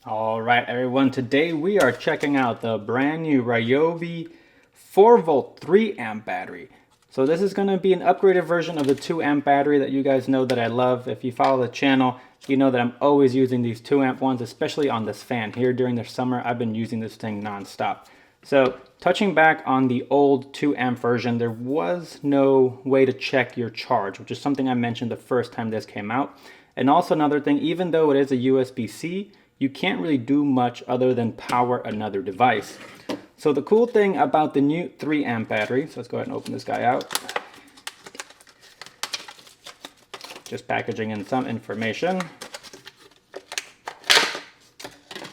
All right, everyone, today we are checking out the brand new Ryobi 4-volt 3 amp battery. So this is going to be an upgraded version of the 2 amp battery that you guys know that I love. If you follow the channel, you know that I'm always using these 2 amp ones, especially on this fan here during the summer. I've been using this thing non-stop. So touching back on the old 2 amp version, there was no way to check your charge, which is something I mentioned the first time this came out. And also another thing, even though it is a USB-C, you can't really do much other than power another device. So the cool thing about the new 3 amp battery, so let's go ahead and open this guy out. Just packaging in some information.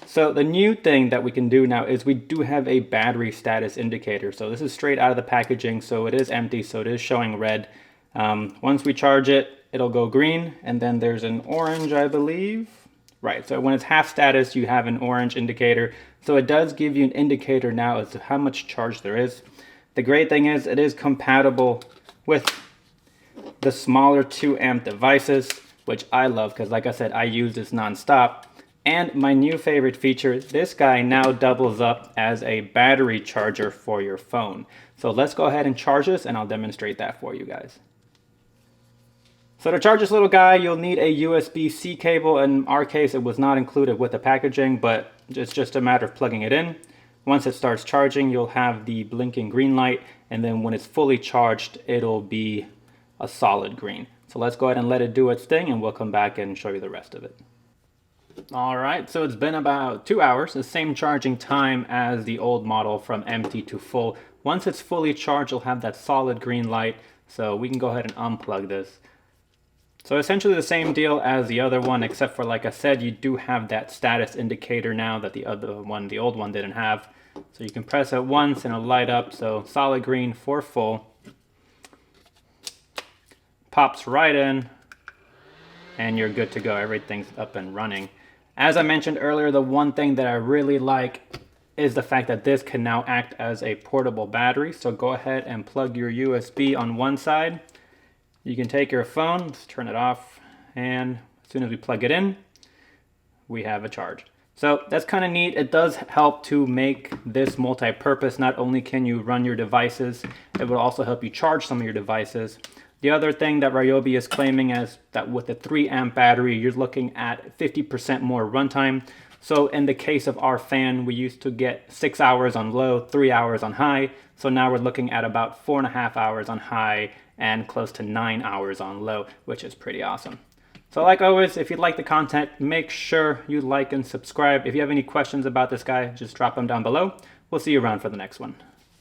So the new thing that we can do now is we do have a battery status indicator. So this is straight out of the packaging, so it is empty, so it is showing red. Once we charge it, it'll go green, and then there's an orange, I believe. Right, so when it's half status, you have an orange indicator. So it does give you an indicator now as to how much charge there is. The great thing is it is compatible with the smaller 2 amp devices, which I love because, like I said, I use this non-stop. And my new favorite feature, this guy now doubles up as a battery charger for your phone. So let's go ahead and charge this and I'll demonstrate that for you guys. So to charge this little guy, you'll need a USB-C cable. In our case, it was not included with the packaging, but it's just a matter of plugging it in. Once it starts charging, you'll have the blinking green light, and then when it's fully charged, it'll be a solid green. So let's go ahead and let it do its thing, and we'll come back and show you the rest of it. All right, so it's been about 2 hours, the same charging time as the old model from empty to full. Once it's fully charged, you'll have that solid green light, so we can go ahead and unplug this. So essentially the same deal as the other one, except for, like I said, you do have that status indicator now that the old one didn't have. So you can press it once and it'll light up, so solid green for full. Pops right in, and you're good to go. Everything's up and running. As I mentioned earlier, the one thing that I really like is the fact that this can now act as a portable battery. So go ahead and plug your USB on one side. You can take your phone, let's turn it off, and as soon as we plug it in, we have a charge. So that's kind of neat. It does help to make this multi-purpose. Not only can you run your devices, it will also help you charge some of your devices. The other thing that Ryobi is claiming is that with a 3 amp battery, you're looking at 50% more runtime. So in the case of our fan, we used to get 6 hours on low, 3 hours on high. So now we're looking at about 4.5 hours on high and close to 9 hours on low, which is pretty awesome. So like always, if you like the content, make sure you like and subscribe. If you have any questions about this guy, just drop them down below. We'll see you around for the next one.